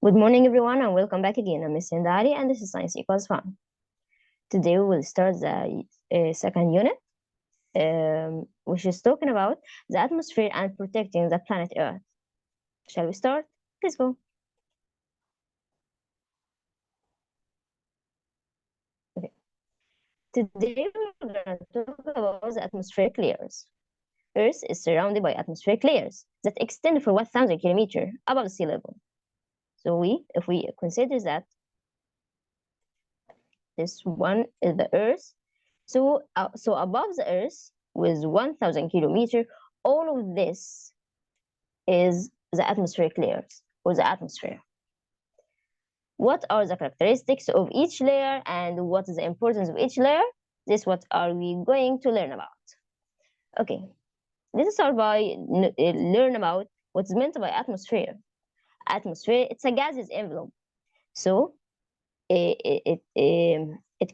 Good morning, everyone, and welcome back again. I'm Miss Sindari, and this is Science Equals Fun. Today, we will start the second unit, which is talking about the atmosphere and protecting the planet Earth. Shall we start? Let's go. Okay. Today, we're going to talk about the atmospheric layers. Earth is surrounded by atmospheric layers that extend for 1,000 kilometers above sea level. So, if we consider that this one is the Earth, so above the Earth with 1,000 kilometers, all of this is the atmospheric layers or the atmosphere. What are the characteristics of each layer and what is the importance of each layer? This is what are we going to learn about. Okay, let's start by learn about what's meant by atmosphere. Atmosphere, it's a gaseous envelope. So it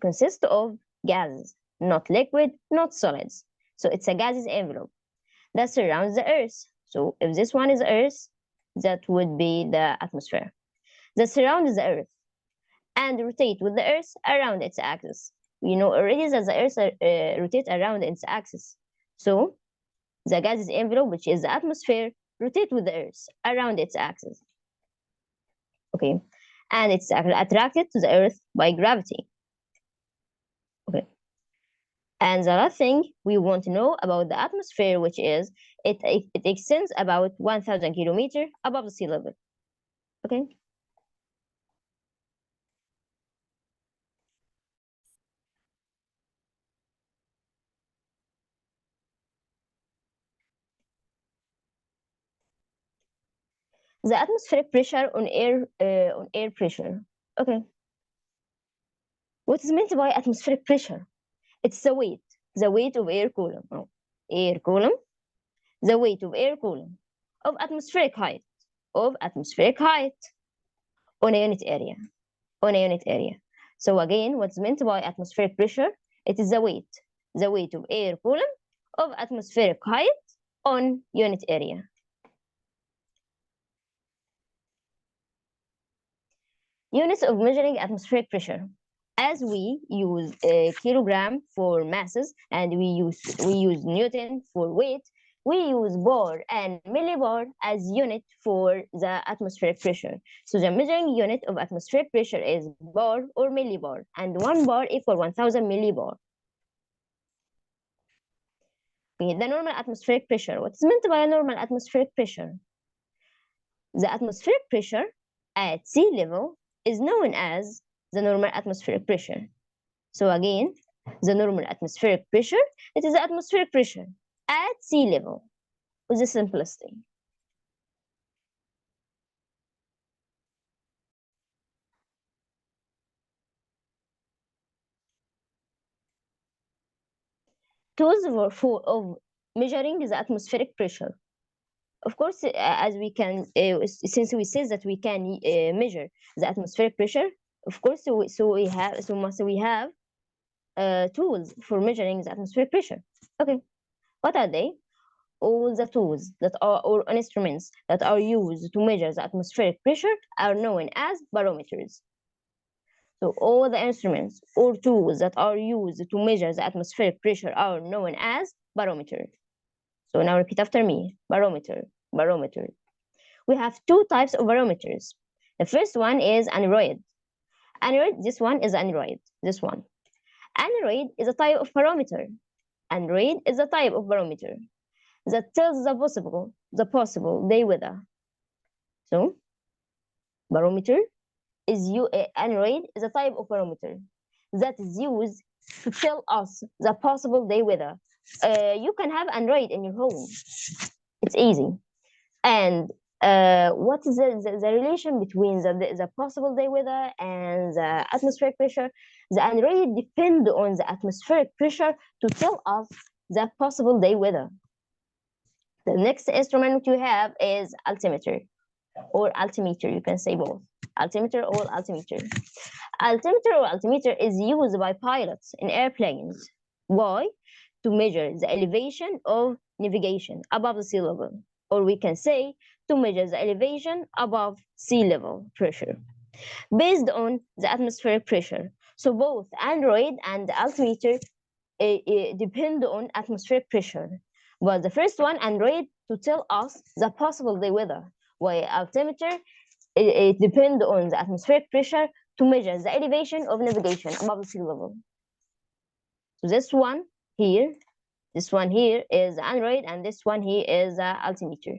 consists of gases, not liquid, not solids. So it's a gaseous envelope that surrounds the Earth. So if this one is Earth, that would be the atmosphere that surrounds the Earth and rotate with the Earth around its axis. We know already that the Earth rotates around its axis. So the gaseous envelope, which is the atmosphere, rotate with the Earth around its axis. Okay, and it's attracted to the Earth by gravity. Okay. And the last thing we want to know about the atmosphere, which is it extends about 1,000 kilometers above the sea level. Okay. The atmospheric pressure on air pressure. Okay. What is meant by atmospheric pressure? It's the weight of air column. Oh, air column, the weight of air column of atmospheric height on a unit area. So again, what's meant by atmospheric pressure? It is the weight of air column of atmospheric height on unit area. Units of measuring atmospheric pressure. As we use a kilogram for masses and we use Newton for weight, we use bar and millibar as unit for the atmospheric pressure. So the measuring unit of atmospheric pressure is bar or millibar, and 1 bar equal 1,000 millibar. Okay, the normal atmospheric pressure. What is meant by a normal atmospheric pressure? The atmospheric pressure at sea level is known as the normal atmospheric pressure. So again, the normal atmospheric pressure, it is the atmospheric pressure at sea level with the simplicity. Tools of measuring the atmospheric pressure. Of course, as we can, since we say that we can measure the atmospheric pressure, of course, we have tools for measuring the atmospheric pressure. Okay, what are they? All the tools that are or instruments that are used to measure the atmospheric pressure are known as barometers. So all the instruments or tools that are used to measure the atmospheric pressure are known as barometers. So now repeat after me, barometer. We have two types of barometers. The first one is aneroid. This one is aneroid, this one. Aneroid is a type of barometer. Aneroid is a type of barometer that tells the possible day weather. So barometer aneroid is a type of barometer that is used to tell us the possible day weather. You can have aneroid in your home. It's easy. And what is the relation between the possible day weather and the atmospheric pressure? The aneroid depend on the atmospheric pressure to tell us the possible day weather. The next instrument you have is altimeter or altimeter. You can say both, altimeter or altimeter. Altimeter or altimeter is used by pilots in airplanes. Why? To measure the elevation of navigation above the sea level, or we can say to measure the elevation above sea level pressure based on the atmospheric pressure. So both Android and altimeter depend on atmospheric pressure. But the first one, Android, to tell us the possible day weather, while altimeter it depends on the atmospheric pressure to measure the elevation of navigation above the sea level. So this one here is Android, and this one here is altimeter.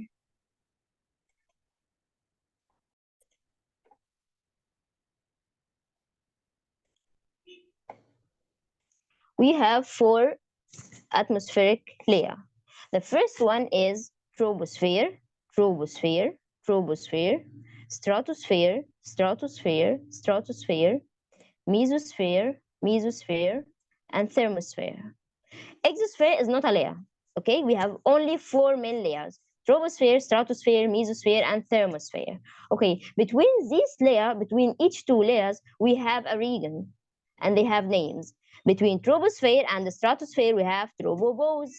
We have 4 atmospheric layer. The first one is troposphere, troposphere, troposphere, stratosphere, stratosphere, stratosphere, mesosphere, mesosphere, and thermosphere. Exosphere is not a layer. Okay, we have only 4 main layers: troposphere, stratosphere, mesosphere, and thermosphere. Okay, between these layers, between each 2 layers, we have a region, and they have names. Between troposphere and the stratosphere, we have tropopause.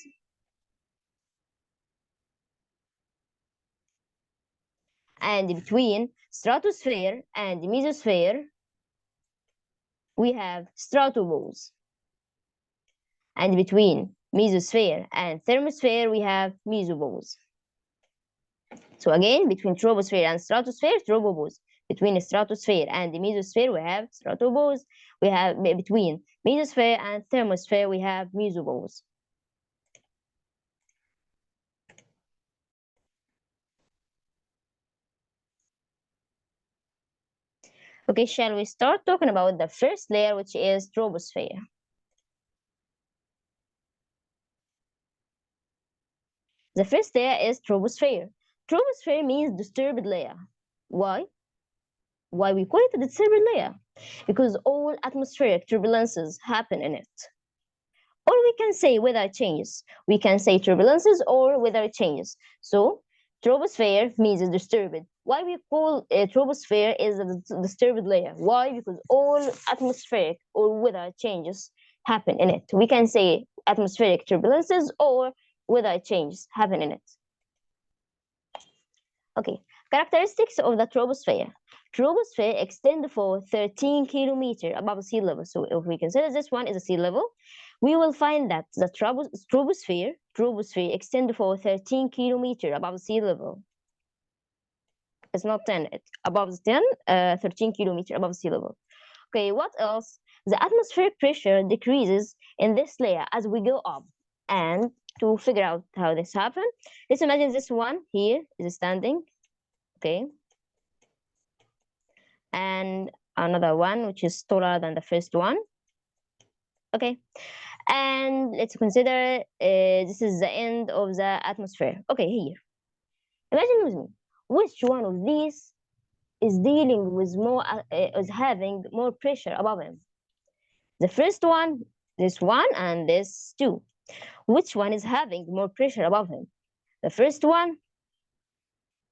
And between stratosphere and mesosphere, we have stratopause. And between mesosphere and thermosphere, we have mesopause. So again, between troposphere and stratosphere, tropopause. Between stratosphere and the mesosphere, we have stratopause. We have between mesosphere and thermosphere, we have mesopause. Okay, shall we start talking about the first layer, which is troposphere? The first layer is troposphere. Troposphere means disturbed layer. Why? Why we call it a disturbed layer? Because all atmospheric turbulences happen in it. Or we can say weather changes. We can say turbulences or weather changes. So troposphere means it's disturbed. Why we call troposphere is a disturbed layer? Why? Because all atmospheric or weather changes happen in it. We can say atmospheric turbulences or weather changes happen in it. Okay, characteristics of the troposphere. Troposphere extend for 13 kilometers above sea level. So if we consider this one is a sea level, we will find that the troposphere extend for 13 kilometers above sea level. It's not 10, it's above 10, 13 kilometers above sea level. Okay, what else? The atmospheric pressure decreases in this layer as we go up. And to figure out how this happens, let's imagine this one here is standing, okay? And another one which is taller than the first one, okay? And let's consider this is the end of the atmosphere. Okay, here. Imagine with me, which one of these is dealing with more, is having more pressure above him? The first one, this one, and this two. Which one is having more pressure above him? The first one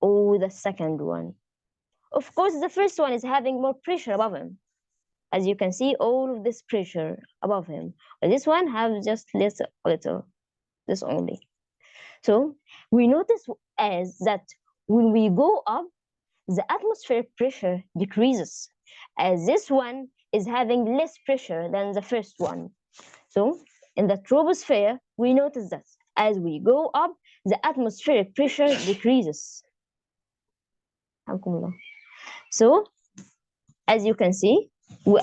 or the second one? Of course, the first one is having more pressure above him. As you can see, all of this pressure above him. But this one has just little, this only. So we notice as that when we go up, the atmospheric pressure decreases, as this one is having less pressure than the first one. So in the troposphere, we notice that as we go up, the atmospheric pressure decreases. So as you can see,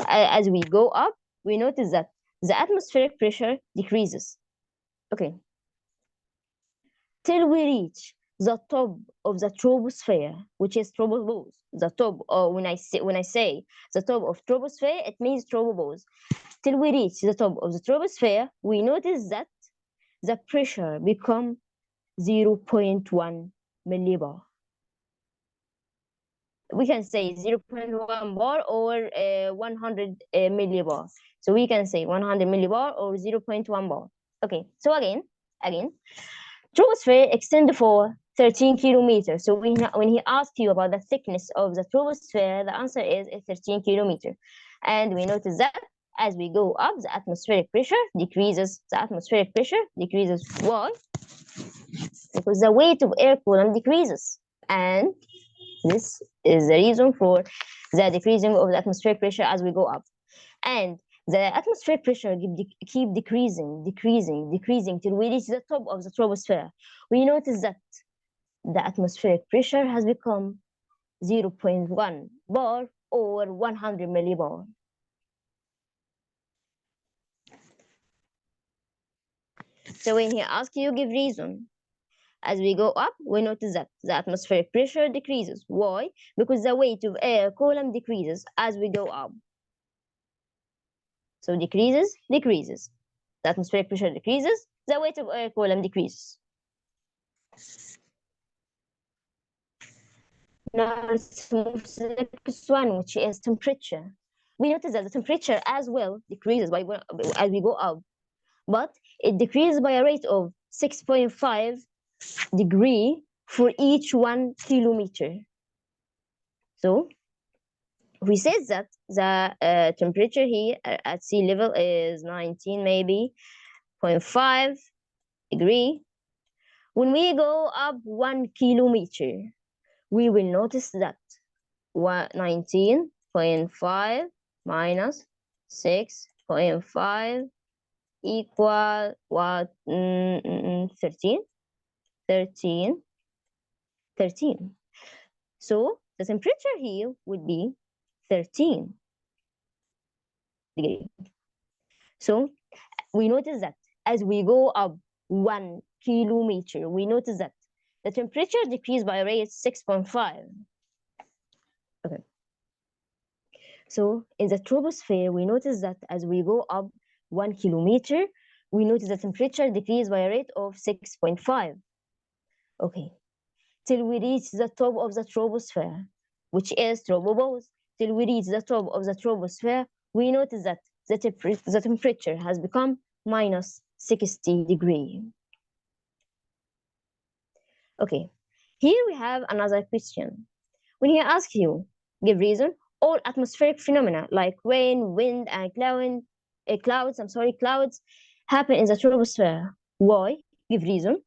as we go up, we notice that the atmospheric pressure decreases. Okay. Till we reach the top of the troposphere, which is tropopause. The top, or when I say the top of troposphere, it means tropopause. Till we reach the top of the troposphere, we notice that the pressure become 0.1 millibar. We can say 0.1 bar or 100 millibar. So we can say 100 millibar or 0.1 bar. Okay, so again, troposphere extend for 13 kilometers. So when he asked you about the thickness of the troposphere, the answer is 13 kilometers. And we notice that as we go up, the atmospheric pressure decreases. The atmospheric pressure decreases. Why? Because the weight of air column decreases. And this is the reason for the decreasing of the atmospheric pressure as we go up. And the atmospheric pressure keep decreasing till we reach the top of the troposphere. We notice that the atmospheric pressure has become 0.1 bar or 100 millibar. So when he asks you, give reason. As we go up, we notice that the atmospheric pressure decreases. Why? Because the weight of air column decreases as we go up. So decreases. The atmospheric pressure decreases, the weight of air column decreases. Now let's move to the next one, which is temperature. We notice that the temperature as well decreases as we go up, but it decreases by a rate of 6.5 degree for each 1 kilometer. So we said that the temperature here at sea level is 19 maybe 0.5 degree. When we go up 1 kilometer, we will notice that 19.5 minus 6.5 equal what? 13. So the temperature here would be 13 degrees. So we notice that as we go up 1 kilometer, we notice that the temperature decreased by a rate 6.5. Okay. So in the troposphere, we notice that as we go up 1 kilometer, we notice the temperature decreased by a rate of 6.5. Okay. Till we reach the top of the troposphere, which is tropopause. Till we reach the top of the troposphere, we notice that the temperature has become minus 60 degrees. Okay, here we have another question. When he asks you, give reason, all atmospheric phenomena like rain, wind, and clouds happen in the troposphere. Why? Give reason.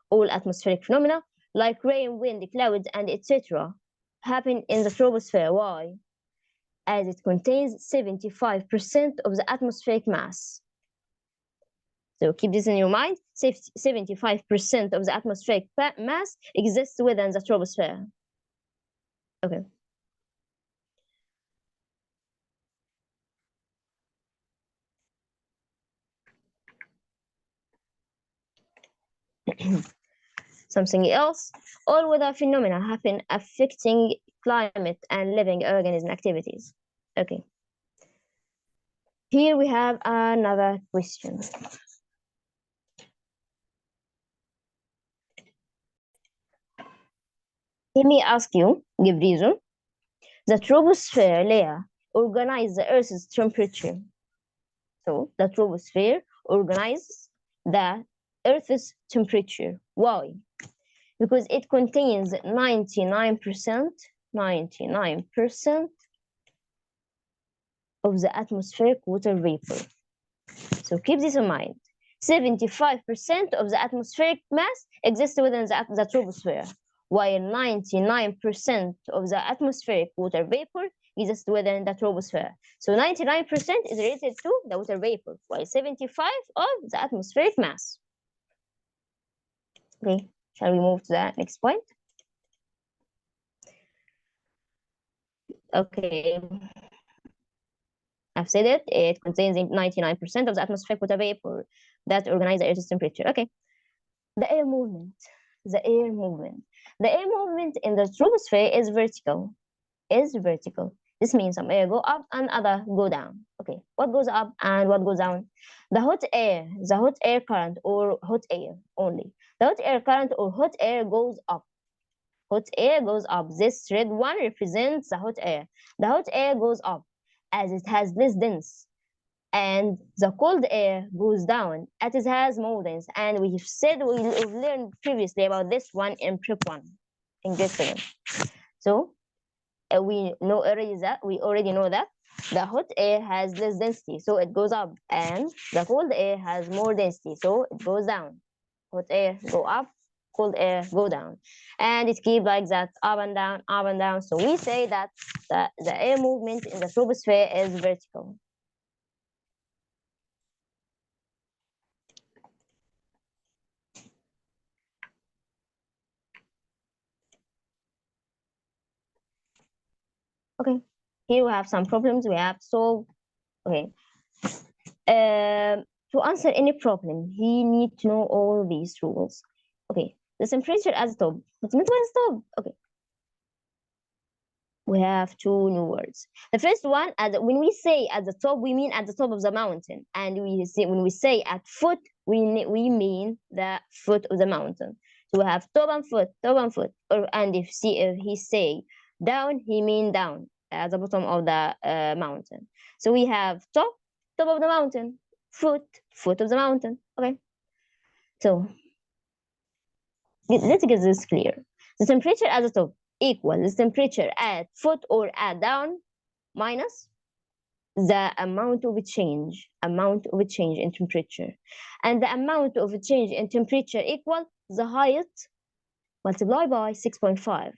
All atmospheric phenomena like rain, wind, clouds, and etc. happen in the troposphere. Why? As it contains 75% of the atmospheric mass. So keep this in your mind. 75% of the atmospheric mass exists within the troposphere. Okay. Something else, all weather phenomena happen affecting climate and living organism activities. Okay. Here we have another question. Let me ask you, give reason. The troposphere layer organizes the Earth's temperature. So the troposphere organizes the Earth's temperature. Why? Because it contains 99% of the atmospheric water vapor. So keep this in mind. 75% of the atmospheric mass exists within the troposphere, while 99% of the atmospheric water vapor exists within the troposphere. So 99% is related to the water vapor, while 75% of the atmospheric mass. Okay, shall we move to the next point? Okay, I've said it. It contains 99% of the atmospheric water vapor that organize the Earth's temperature. Okay, the air movement. The air movement. The air movement in the troposphere is vertical. This means some air go up and other go down. Okay, what goes up and what goes down? The hot air current or hot air only. The hot air current or hot air goes up. Hot air goes up. This red one represents the hot air. The hot air goes up as it has less dense, and the cold air goes down as it has more dense. And we've learned previously about this one in prep 1 in grade 7. So we already know that the hot air has less density, so it goes up, and the cold air has more density, so it goes down. Hot air go up, cold air go down, and it keep like that, up and down, up and down. So we say that the air movement in the troposphere is vertical. Okay, here we have some problems we have to solve. Okay, to answer any problem, he need to know all these rules. Okay, the temperature at the top. What's meant by stop? Okay, we have two new words. The first one, when we say at the top, we mean at the top of the mountain, and when we say at foot, we mean the foot of the mountain. So we have top and foot, top and foot. And if he say down, he mean down at the bottom of the mountain. So we have top, top of the mountain, foot, foot of the mountain. Okay. So let's get this clear. The temperature at the top equal the temperature at foot or at down minus the amount of change in temperature, and the amount of change in temperature equal the height multiplied by 6.5.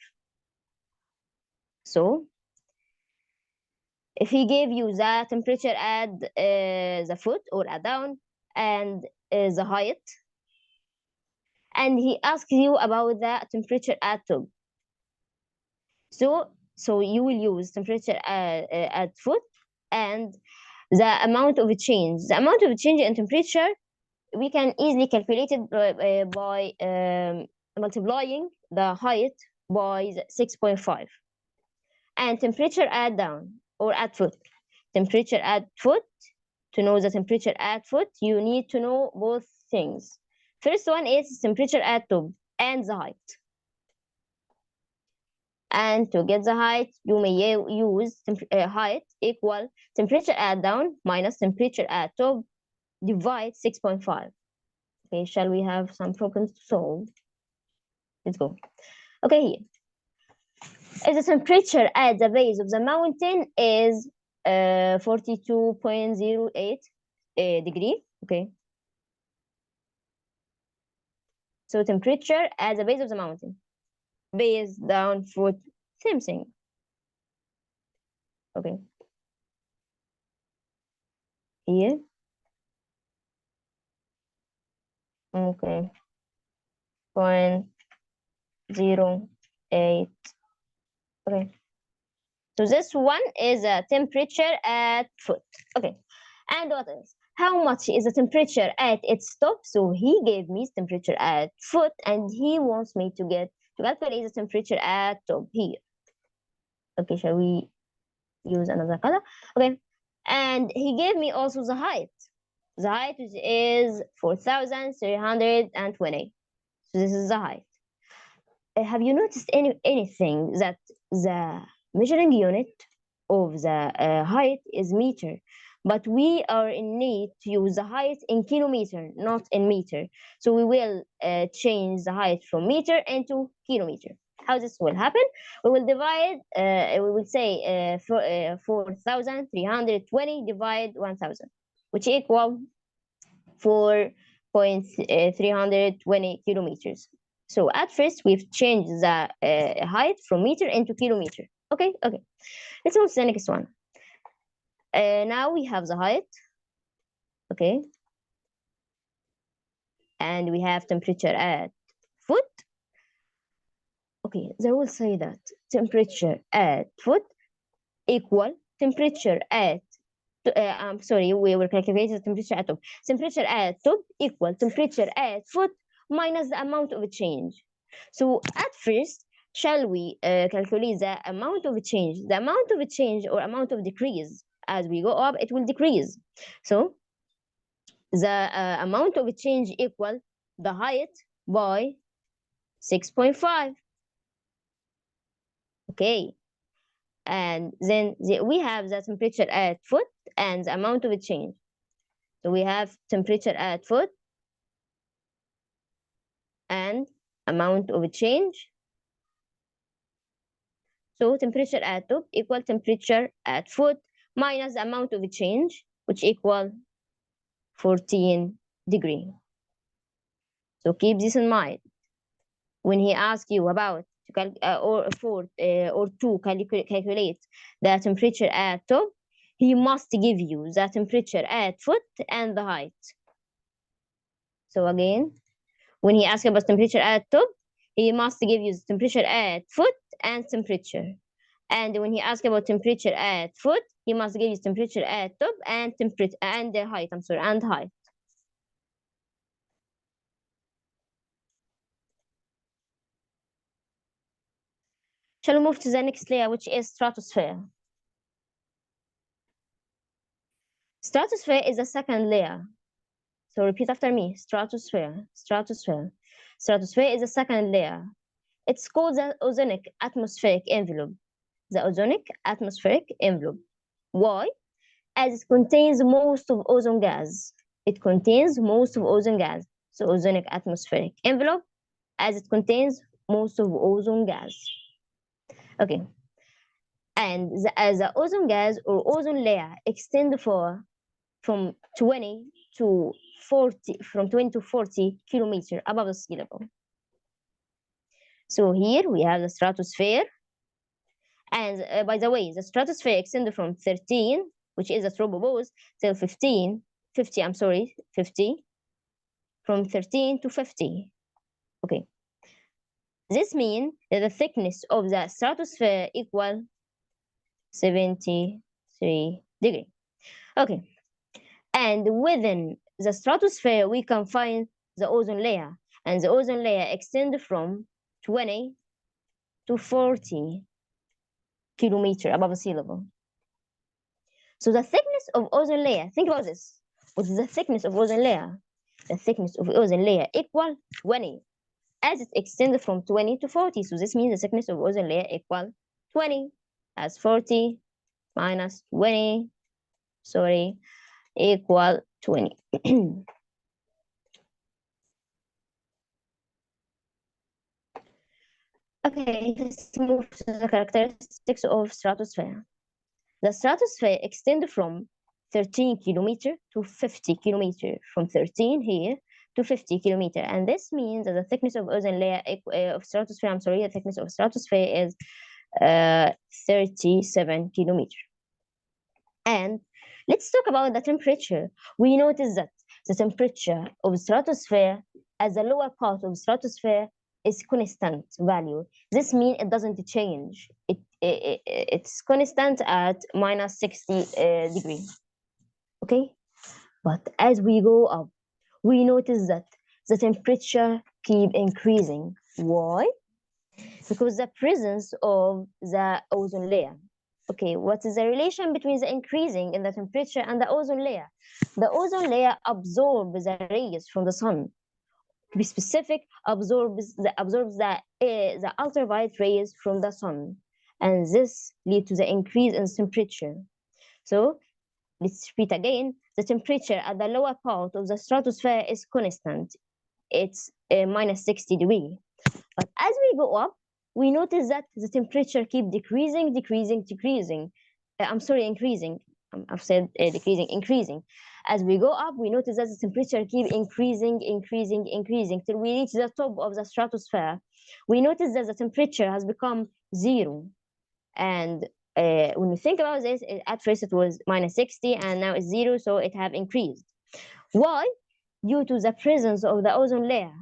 So if he gave you the temperature at the foot or at down and the height, and he asks you about the temperature at top, so you will use temperature at foot and the amount of change. The amount of change in temperature we can easily calculate it by multiplying the height by 6.5, and temperature at down or at foot. Temperature at foot. To know the temperature at foot, you need to know both things. First one is temperature at top and the height. And to get the height, you may use height equal temperature at down minus temperature at top divide 6.5. Okay, shall we have some problems to solve? Let's go. Okay, if the temperature at the base of the mountain is 42.08 degree, okay. So temperature at the base of the mountain, base, down, foot, same thing. Okay. Here. Okay. 0.08. Okay. So this one is a temperature at foot. Okay. And what else? How much is the temperature at its top? So he gave me temperature at foot, and he wants me to calculate the temperature at top here. Okay, shall we use another color? Okay. And he gave me also the height. The height is 4,320. So this is the height. Have you noticed anything that the measuring unit of the height is meter, but we are in need to use the height in kilometer, not in meter. So we will change the height from meter into kilometer. How this will happen? We will divide, we will say 4,320 divide 1,000, which equal 4.320 kilometers. So at first we've changed the height from meter into kilometer. Okay. Let's move to the next one. Now we have the height. Okay. And we have temperature at foot. Okay, they will say that temperature at foot equal temperature at I'm sorry, we will calculate the temperature at top. Temperature at top equal temperature at foot minus the amount of change. So at first, shall we calculate the amount of change? The amount of change or amount of decrease, as we go up, it will decrease. So the amount of change equal the height by 6.5. Okay. And then we have the temperature at foot and the amount of change. So we have temperature at foot and amount of change. So temperature at top equal temperature at foot minus the amount of change, which equal 14 degree. So keep this in mind. when he asks you about or to calculate the temperature at top, he must give you the temperature at foot and the height. So again, when he asks about temperature at top, he must give you the temperature at foot and temperature. And when he asks about temperature at foot, he must give you temperature at top and temperature and the height. I'm sorry, and height. Shall we move to the next layer, which is stratosphere? Stratosphere is the second layer. So repeat after me. Stratosphere, stratosphere. Stratosphere is the second layer. It's called the ozonic atmospheric envelope. The ozonic atmospheric envelope. Why? As it contains most of ozone gas. It contains most of ozone gas. So ozonic atmospheric envelope, as it contains most of ozone gas. Okay. And as the ozone gas or ozone layer extend from 20 to 40 from 20 to 40 kilometers above the sea level. So here we have the stratosphere. And by the way, the stratosphere extended from 13, which is the tropopause, till 50, I'm sorry, 50, from 13 to 50. Okay. This means that the thickness of the stratosphere equal 73 degrees. Okay. And within the stratosphere, we can find the ozone layer. And the ozone layer extends from 20 to 40 kilometers above sea level. So the thickness of ozone layer, think about this. What is the thickness of ozone layer? The thickness of ozone layer equal 20, as it extends from 20 to 40. So this means the thickness of ozone layer equal 20, as 40 minus 20, sorry, equal 20. Okay, let's move to the characteristics of stratosphere. The stratosphere extends from 13 kilometer to 50 kilometer, from 13 here to 50 kilometer. And this means that the thickness of ozone layer of stratosphere, I'm sorry, the thickness of stratosphere is 37 kilometer. And let's talk about the temperature. We notice that the temperature of stratosphere as the lower part of stratosphere is constant value. This means it doesn't change. It's constant at minus 60 degrees. Okay? But as we go up, we notice that the temperature keep increasing. Why? Because the presence of the ozone layer. Okay, what is the relation between the increasing in the temperature and the ozone layer? The ozone layer absorbs the rays from the sun. To be specific, absorbs the ultraviolet rays from the sun, and this leads to the increase in temperature. So let's repeat again. The temperature at the lower part of the stratosphere is constant. It's minus 60 degrees. But as we go up, we notice that the temperature keep decreasing. I'm sorry, increasing. I've said decreasing, increasing. As we go up, we notice that the temperature keep increasing till we reach the top of the stratosphere. We notice that the temperature has become 0. And when we think about this, at first it was minus 60 and now it's 0, so it have increased. Why? Due to the presence of the ozone layer,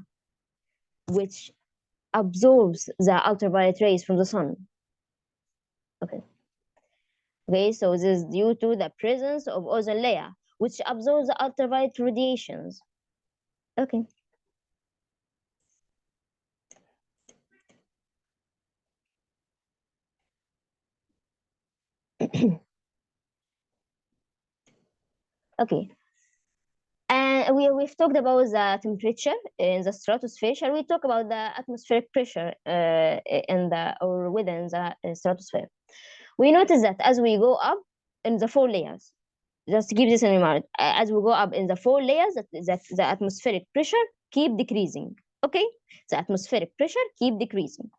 which absorbs the ultraviolet rays from the sun. Okay, so this is due to the presence of ozone layer, which absorbs the ultraviolet radiations. Okay. Okay. And we've talked about the temperature in the stratosphere. Shall we talk about the atmospheric pressure or within the stratosphere? We notice that as we go up in the 4 layers, just to keep this in mind, as we go up in the 4 layers, that the atmospheric pressure keep decreasing. Okay, the atmospheric pressure keep decreasing.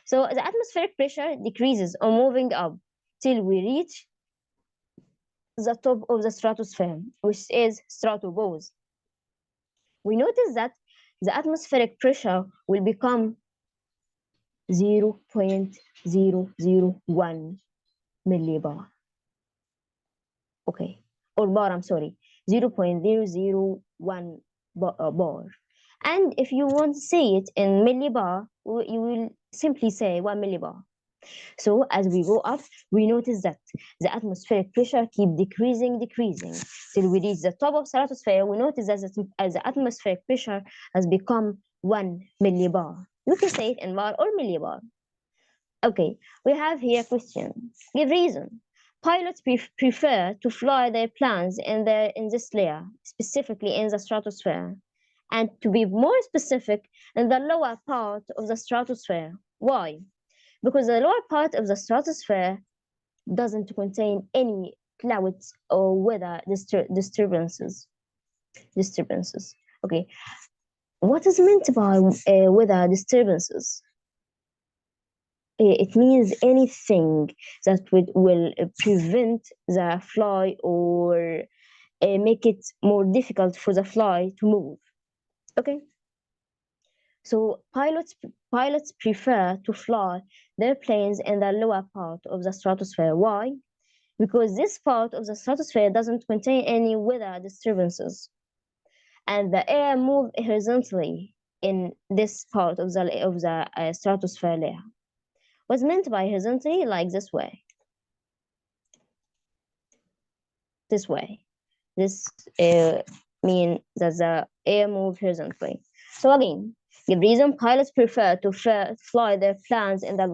So the atmospheric pressure decreases on moving up till we reach the top of the stratosphere, which is stratopause. We notice that the atmospheric pressure will become 0.001 millibar. Okay, or bar, I'm sorry, 0.001 bar. And if you want to say it in millibar, you will simply say 1 millibar. So as we go up, we notice that the atmospheric pressure keep decreasing till we reach the top of stratosphere. We notice that the atmospheric pressure has become 1 millibar. You can say it in bar or millibar. Okay, we have here a question. Give reason. Pilots prefer to fly their planes in this layer, specifically in the stratosphere, and to be more specific, in the lower part of the stratosphere. Why? Because the lower part of the stratosphere doesn't contain any clouds or weather disturbances. Okay, what is meant by weather disturbances? It means anything that will prevent the fly or make it more difficult for the fly to move. Okay, so pilots prefer to fly their planes in the lower part of the stratosphere. Why? Because this part of the stratosphere doesn't contain any weather disturbances, and the air moves horizontally in this part of the stratosphere layer. What's meant by horizontally? Like this way. This way. This means that the air moves horizontally. So again, the reason pilots prefer to fly their planes in the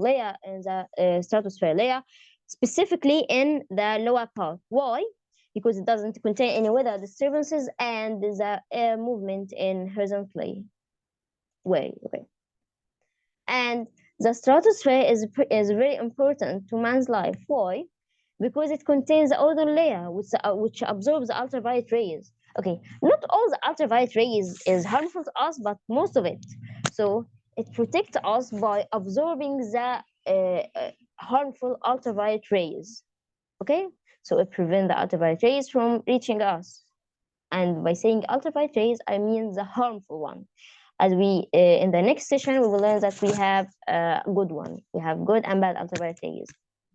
stratosphere layer, specifically in the lower part. Why? Because it doesn't contain any weather disturbances and the air movement in horizontally way. Okay. And the stratosphere is very important to man's life. Why? Because it contains the ozone layer, which absorbs the ultraviolet rays. Okay, not all the ultraviolet rays is harmful to us, but most of it. So it protects us by absorbing the harmful ultraviolet rays. Okay, so it prevents the ultraviolet rays from reaching us. And by saying ultraviolet rays, I mean the harmful one. As we in the next session, we will learn that we have a good one. We have good and bad ultraviolet rays,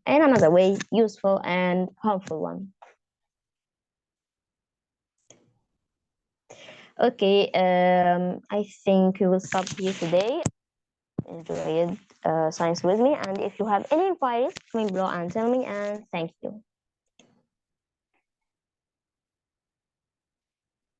and another way, useful and harmful one. Okay, I think we will stop here today. Enjoyed science with me, and if you have any inquiries, comment below and tell me. And thank you.